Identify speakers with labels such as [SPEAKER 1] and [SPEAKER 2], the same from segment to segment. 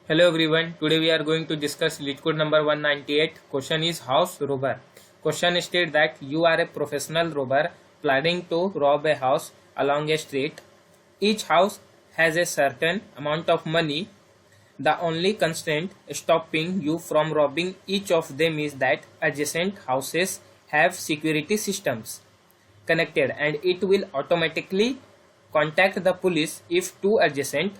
[SPEAKER 1] Hello everyone, today we are going to discuss lead code number 198. Question is house robber. Question states that you are a professional robber planning to rob a house along a street. Each house has a certain amount of money. The only constraint stopping you from robbing each of them is that adjacent houses have security systems connected and it will automatically contact the police if two adjacent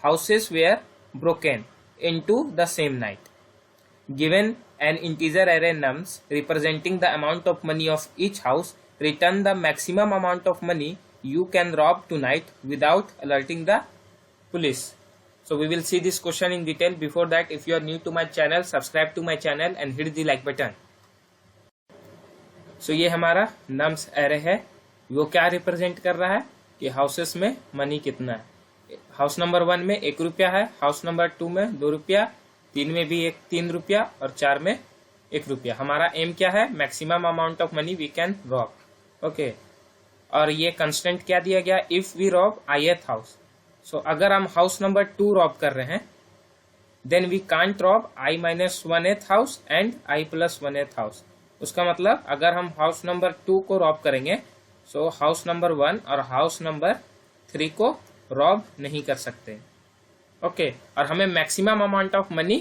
[SPEAKER 1] houses were broken into the same night. Given an integer array nums representing the amount of money of each house, return the maximum amount of money you can rob tonight without alerting the police. So we will see this question in detail. Before that, if you are new to my channel, subscribe to my channel and hit the like button. So ये हमारा nums array है, वो क्या represent कर रहा है कि houses में मनी कितना है. हाउस नंबर 1 में 1 रुपया है, हाउस नंबर 2 में 2 रुपया, 3 में भी 3 रुपया और 4 में 1 रुपया. हमारा एम क्या है? Maximum amount of money we can rob. Okay, और ये कंस्टेंट क्या दिया गया? If we rob ith house. So अगर हम हाउस नंबर 2 रॉब कर रहे हैं, then we can't rob i-1th house and i+1th house. उसका मतलब अगर हम हाउस नंबर 2 को रॉब करेंगे, सो हाउस नंबर 1 और हाउस नंबर 3 को रॉब नहीं कर सकते. ओके, और हमें maximum amount of money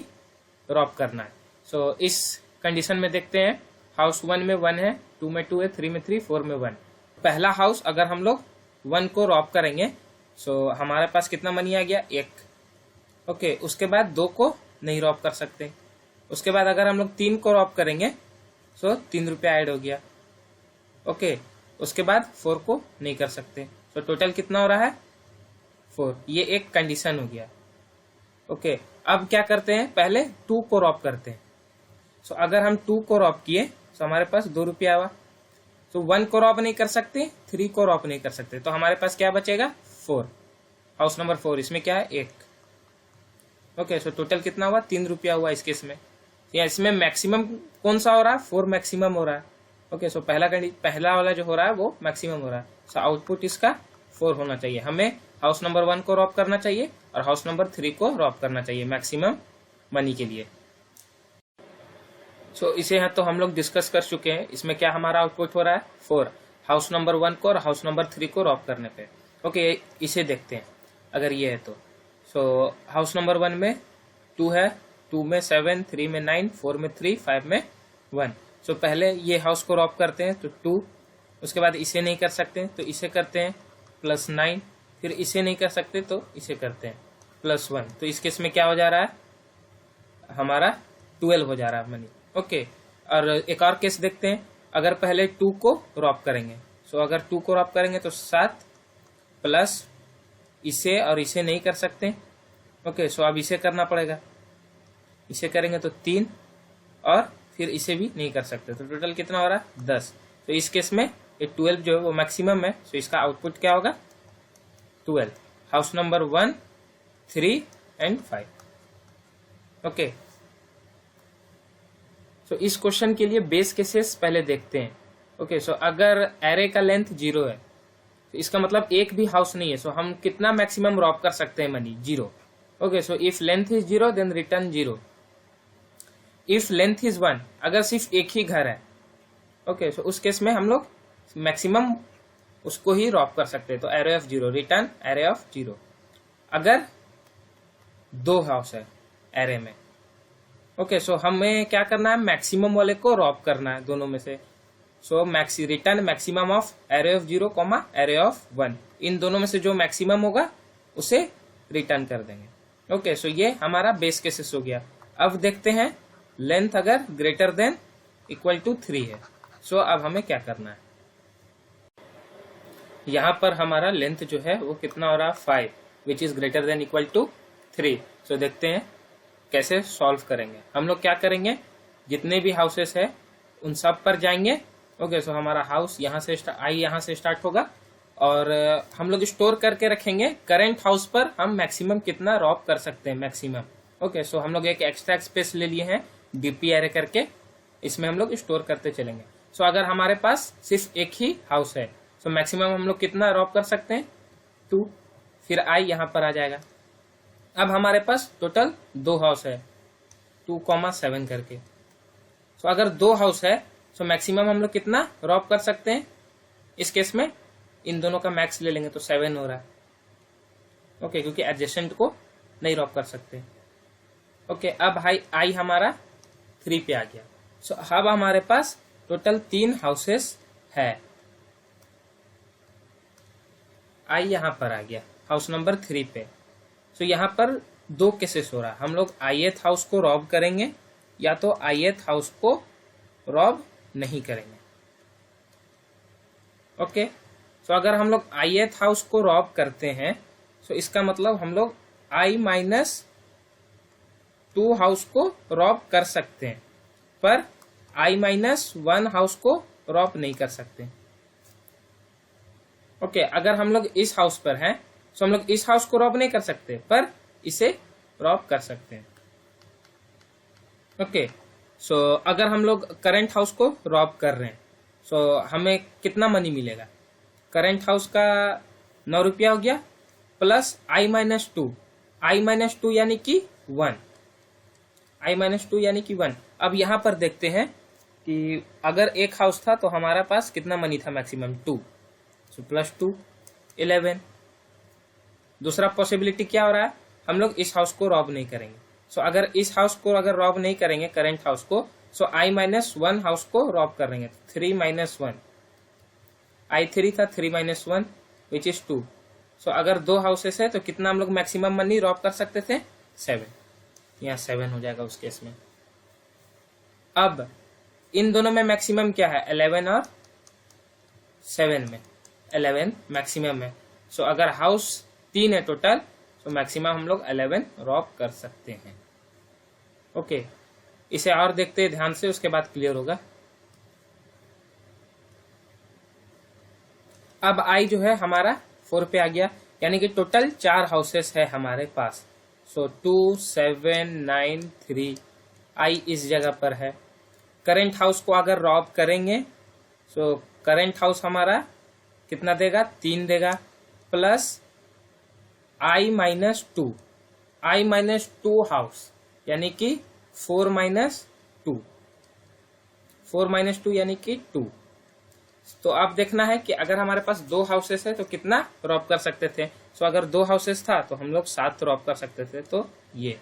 [SPEAKER 1] rob करना है. सो इस कंडीशन में देखते हैं, हाउस 1 में 1 है, 2 में 2 है, 3 में 3, 4 में 1. पहला हाउस अगर हम लोग 1 को रॉब करेंगे, सो हमारे पास कितना मनी आ गया? 1. ओके, उसके बाद 2 को नहीं रॉब कर सकते. उसके बाद अगर हम लोग 3 को रॉब करेंगे, सो 3 रुपया ऐड हो गया. ओके, उसके बाद 4 को नहीं कर सकते. सो टोटल कितना हो रहा है? 4. ये एक कंडीशन हो गया. ओके, अब क्या करते हैं? पहले 2 को रॉब करते हैं. सो अगर हम 2 को रॉब किए, तो हमारे पास 2 रुपया आवा. तो 1 को रॉब नहीं कर सकते, 3 को रॉब नहीं कर सकते, तो हमारे पास क्या बचेगा? 4. हाउस नंबर 4, इसमें क्या है? 1. ओके, सो टोटल कितना हुआ? 3 रुपया हुआ इस केस में. या इसमें मैक्सिमम कौन सा हो रहा है? 4 मैक्सिमम हो रहा है. ओके, सो पहला वाला जो हो रहा है वो मैक्सिमम हो रहा है. सो आउटपुट इसका 4 होना चाहिए. हमें हाउस नंबर 1 को रॉब करना चाहिए और हाउस नंबर 3 को रॉब करना चाहिए मैक्सिमम मनी के लिए. सो इसे तो हम लोग डिस्कस कर चुके हैं. इसमें क्या हमारा आउटपुट हो रहा है? 4 हाउस नंबर 1 को और हाउस नंबर 3 को रॉब करने पे. ओके, इसे देखते हैं अगर ये है तो. सो हाउस नंबर 1 में 2 है, 2 में 7, 3 में 9, 4 में 3, 5 में 1. सो पहले ये हाउस को रॉब करते हैं तो 2, उसके बाद इसे नहीं कर सकते तो इसे करते हैं +9, फिर इसे नहीं कर सकते तो इसे करते हैं +1. तो इस केस में क्या हो जा रहा है? हमारा 12 हो जा रहा है मनी. ओके, और एक और केस देखते हैं. अगर पहले 2 को रॉब करेंगे, सो अगर 2 को रॉब करेंगे तो 7 प्लस इसे और इसे नहीं कर सकते. ओके, सो अब इसे करना पड़ेगा. इसे करेंगे तो 3 और फिर इसे भी नहीं कर सकते, तो टोटल कितना हो रहा है? 10. तो इस केस में ये 12 जो है वो मैक्सिमम है. सो इसका आउटपुट क्या होगा? 12. House number 1, 3 and 5. ओके, सो इस क्वेश्चन के लिए बेस केसेस पहले देखते हैं. ओके, सो अगर एरे का लेंथ 0 है तो इसका मतलब एक भी हाउस नहीं है. सो हम कितना मैक्सिमम रॉब कर सकते हैं money? 0. Okay, so if length is 0 then return 0. If length is 1, अगर सिर्फ एक ही घर है, ओके, सो उस केस में हम लोग मैक्सिमम उसको ही रॉब कर सकते हैं. तो array of 0, return array of 0. अगर 2 हाउस है एरे में, ओके, सो हमें क्या करना है? मैक्सिमम वाले को रॉब करना है दोनों में से. So return maximum of array of 0, array of 1. इन दोनों में से जो मैक्सिमम होगा उसे रिटर्न कर देंगे. ओके, सो ये हमारा बेस केसेस हो गया. अब देखते हैं लेंथ अगर ग्रेटर देन इक्वल टू 3 है, सो अब हमें क्या करना है? यहाँ पर हमारा लेंथ जो है वो कितना हो रहा है? 5, which is greater than equal to 3. So देखते हैं कैसे सॉल्व करेंगे. हम लोग क्या करेंगे? जितने भी हाउसेस है उन सब पर जाएंगे. ओके, सो हमारा हाउस यहाँ से यहाँ से स्टार्ट होगा और हम लोग स्टोर करके रखेंगे करेंट हाउस पर हम मैक्सिमम कितना रॉब कर सकते हैं मैक्सिमम. ओके, सो हम लोग एक एक्स्ट्रा स्पेस ले लिए हैं डीपी एरे करके, इसमें हम लोग स्टोर करते चलेंगे. सो अगर हमारे पास सिर्फ एक ही हाउस है, सो मैक्सिमम हम लोग कितना रॉब कर सकते हैं? 2. फिर आई यहाँ पर आ जाएगा. अब हमारे पास टोटल 2 हाउस है 2,7 करके। तो अगर 2 हाउस है तो मैक्सिमम हम लोग कितना रॉब कर सकते हैं? इस केस में इन दोनों का मैक्स ले लेंगे तो 7 हो रहा है। ओके, क्योंकि एडजेसेंट को नहीं रॉब कर सकते। ओके, अब आई हमारा 3 पे आ गया। सो अब हमारे पास टोटल 3 हाउसेस है। आई यहाँ पर आ गया हाउस नंबर 3 पे। सो यहाँ पर 2 केसेस हो रहा है। हम लोग ith हाउस को रॉब करेंगे या तो ith हाउस को रॉब नहीं करेंगे। ओके, तो अगर हम लोग ith हाउस को रॉब करते हैं तो इसका मतलब हम लोग I-2 हाउस को रॉब कर सकते हैं, पर I-1 हाउस को रॉब नहीं कर सकते। ओके, अगर हम लोग इस हाउस पर हैं तो हम लोग इस हाउस को रॉब नहीं कर सकते, पर इसे रॉब कर सकते हैं। ओके, सो अगर हम लोग करंट हाउस को रॉब कर रहे हैं सो हमें कितना मनी मिलेगा? करंट हाउस का 9 रुपया हो गया प्लस I-2 यानी कि 1 I-2 यानी कि 1। अब यहाँ पर देखते हैं कि अगर एक हाउस था तो हमारा पास कितना मनी था मैक्सिमम? 2, so plus 2 11। दूसरा पॉसिबिलिटी क्या हो रहा है? हम लोग इस हाउस को रॉब नहीं करेंगे। सो अगर इस हाउस को अगर रॉब नहीं करेंगे करंट हाउस को, सो I-1 हाउस को रॉब कर लेंगे। 3 - 1 I3 था 3 - 1 विच इज 2। सो अगर 2 हाउसेस है तो कितना हम लोग मैक्सिमम मनी रॉब कर सकते थे? 7। यहाँ 7 हो जाएगा उस केस में। अब इन दोनों में मैक्सिमम क्या है? 11 और 7 में 11 मैक्सिमम है। सो अगर हाउस 3 है टोटल तो मैक्सिमम हम लोग 11 रॉब कर सकते हैं। ओके, इसे और देखते हैं ध्यान से, उसके बाद क्लियर होगा। अब आई जो है हमारा 4 पे आ गया, यानी कि टोटल 4 हाउसेस है हमारे पास। सो 2 7 9 3 आई इस जगह पर है। करंट हाउस को अगर रॉब करेंगे सो करंट हाउस हमारा कितना देगा? 3 देगा प्लस I-2 हाउस यानी कि 4 - 2 यानी कि 2। तो अब देखना है कि अगर हमारे पास 2 हाउसेस है तो कितना रॉब कर सकते थे। सो अगर 2 हाउसेस था तो हम लोग 7 रॉब कर सकते थे, तो ये।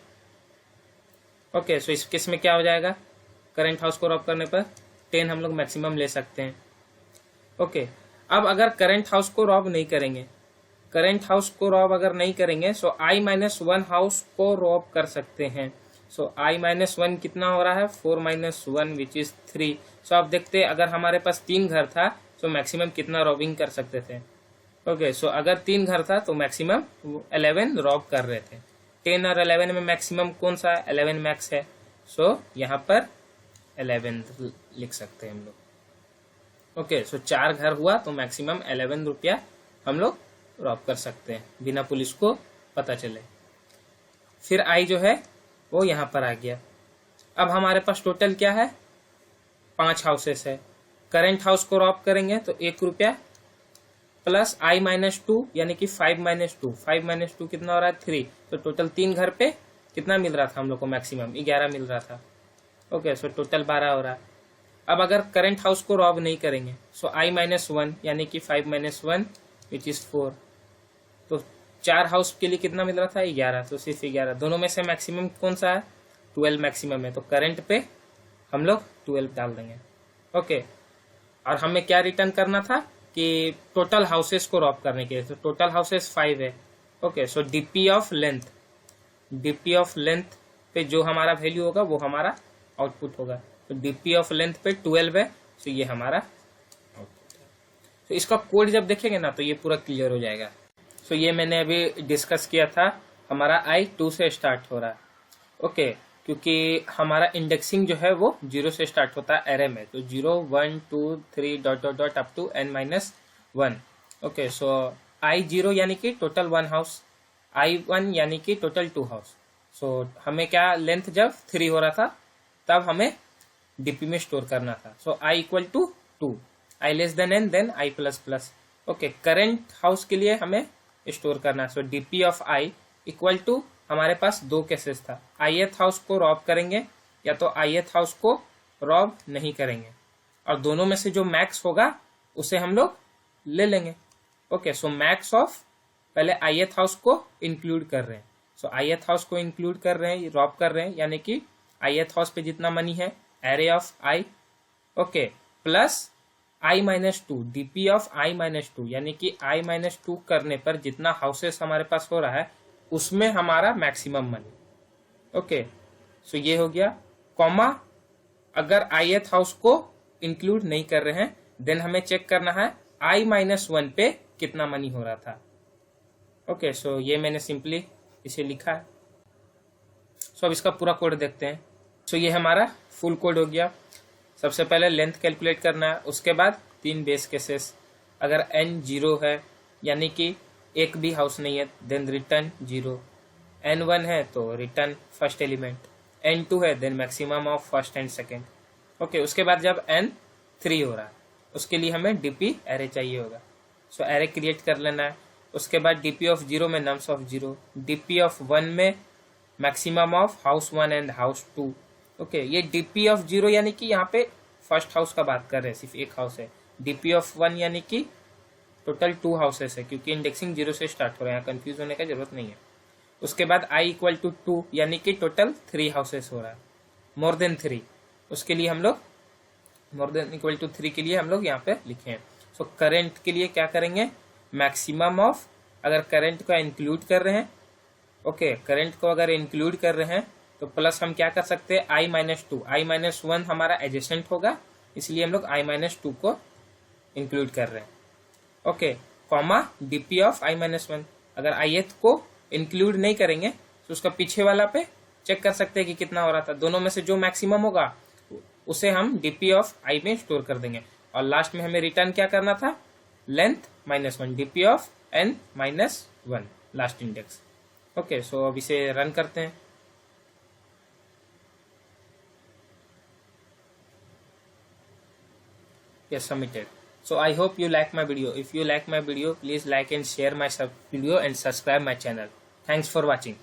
[SPEAKER 1] ओके, सो इस केस में क्या हो जाएगा? करंट हाउस को रॉब करने पर 10 हम लोग मैक्सिमम ले सकते हैं। ओके, अब अगर करंट हाउस को रॉब नहीं करेंगे, करंट हाउस को रॉब अगर नहीं करेंगे सो I-1 हाउस को रॉब कर सकते हैं। सो I-1 कितना हो रहा है? 4 - 1 विच इज 3। सो आप देखते हैं अगर हमारे पास 3 घर था तो मैक्सिमम कितना रॉबिंग कर सकते थे? ओके, सो अगर 3 घर था तो मैक्सिमम 11 रॉब कर रहे थे। 10 और 11 में मैक्सिमम कौन सा है? 11 मैक्स है। सो यहाँ पर 11 लिख सकते हैं हम लोग। ओके, सो 4 घर हुआ तो मैक्सिमम 11 रुपया हम लोग रॉब कर सकते हैं बिना पुलिस को पता चले। फिर आई जो है वो यहाँ पर आ गया। अब हमारे पास टोटल क्या है? 5 हाउसेस है। करंट हाउस को रॉब करेंगे तो 1 रुपया प्लस I-2 यानी कि 5 - 2 5 - 2 कितना हो रहा है? 3। तो टोटल 3 घर पे कितना मिल रहा था हम लोग को? मैक्सिमम 11 मिल रहा था। ओके, सो टोटल 12 हो रहा है। अब अगर करंट हाउस को रॉब नहीं करेंगे सो I-1 यानी कि 5 - 1 विच इज 4। तो 4 हाउस के लिए कितना मिल रहा था? 11। तो सिर्फ 11। दोनों में से मैक्सिमम कौन सा है? 12 मैक्सिमम है। तो करंट पे हम लोग 12 डाल देंगे। ओके, और हमें क्या रिटर्न करना था कि टोटल हाउसेस को रॉब करने के लिए। तो टोटल हाउसेस 5 है। Okay, so DP of length पे जो हमारा वैल्यू होगा वो हमारा आउटपुट होगा। तो डीपी ऑफ लेंथ पे 12 है, तो ये हमारा आउटपुट है। तो इसका कोड जब देखेंगे ना तो ये पूरा क्लियर हो जाएगा। सो ये मैंने अभी डिस्कस किया था, हमारा I-2 से स्टार्ट हो रहा है। ओके, क्योंकि हमारा इंडेक्सिंग जो है वो 0 से स्टार्ट होता है एरे में। तो 0 1 2 3 ... up to n-1। Okay, so I-0 यानी कि टोटल 1 हाउस, I-1 यानी कि टोटल 2 हाउस। सो हमें क्या लेंथ जब 3 हो रहा था तब हमें डीपी में स्टोर करना था। So I = 2, I n then I++। Okay, current house के लिए हमें स्टोर करना है। सो डीपी ऑफ I = हमारे पास दो केसेस था, ith हाउस को रॉब करेंगे या तो ith हाउस को रॉब नहीं करेंगे, और दोनों में से जो मैक्स होगा उसे हम लोग ले लेंगे। ओके, सो मैक्स ऑफ, पहले ith हाउस को इंक्लूड कर रहे हैं, सो ith हाउस को इंक्लूड कर रहे हैं, रॉब कर रहे हैं, यानी कि ith हाउस पे जितना मनी है array of I, okay, plus i-2 dp of i-2, यानी कि i-2 करने पर जितना हाउसेस हमारे पास हो रहा है उसमें हमारा मैक्सिमम मनी। ओके, सो ये हो गया, कॉमा अगर ith हाउस को इंक्लूड नहीं कर रहे हैं देन हमें चेक करना है i-1 पे कितना मनी हो रहा था। ओके, सो ये मैंने सिंपली इसे लिखा है। सो अब इसका पूरा कोड देखते हैं। सो ये हमारा फुल कोड हो गया। सबसे पहले लेंथ कैलकुलेट करना है, उसके बाद 3 बेस केसेस, अगर n 0 है यानी कि एक भी हाउस नहीं है देन रिटर्न 0, n1 है तो रिटर्न फर्स्ट एलिमेंट, n2 है then maximum of first and second. Okay, उसके बाद जब n3 हो रहा है उसके लिए हमें डीपी एरे चाहिए होगा, सो एरे क्रिएट कर लेना है। उसके बाद डीपी ऑफ 0 में नम्स ऑफ 0, डीपी ऑफ 1 में maximum of house 1 and house 2। Okay, ये डीपी ऑफ 0 यानी कि यहाँ पे फर्स्ट हाउस का बात कर रहे हैं, सिर्फ एक हाउस है। डीपी ऑफ 1 यानी कि टोटल 2 हाउसेस है, क्योंकि इंडेक्सिंग 0 से स्टार्ट हो रहा है, यहाँ कंफ्यूज होने का जरूरत नहीं है। उसके बाद i इक्वल टू 2 यानी कि टोटल 3 हाउसेस हो रहा है, मोर देन 3, उसके लिए हम लोग मोर देन इक्वल टू 3 के लिए हम लोग यहाँ पे लिखे हैं। सो करेंट के लिए क्या करेंगे, मैक्सिमम ऑफ, अगर करेंट को इंक्लूड कर रहे हैं, ओके, करेंट को अगर इंक्लूड कर रहे हैं तो प्लस हम क्या कर सकते हैं i-2, i-1 हमारा एडजेसेंट होगा, इसलिए हम लोग i-2 को इंक्लूड कर रहे हैं। Okay, comma DP of i-1, अगर ith को इंक्लूड नहीं करेंगे तो उसका पीछे वाला पे चेक कर सकते हैं कि कितना हो रहा था, दोनों में से जो मैक्सिमम होगा उसे हम डीपी ऑफ i में स्टोर कर देंगे, और लास्ट में हमें रिटर्न क्या करना था, length -1, DP of n-1 last index. Okay, so अब इसे रन करते हैं। Yes, submitted. So I hope you like my video. If you like my video, please like and share my video and subscribe my channel. Thanks for watching.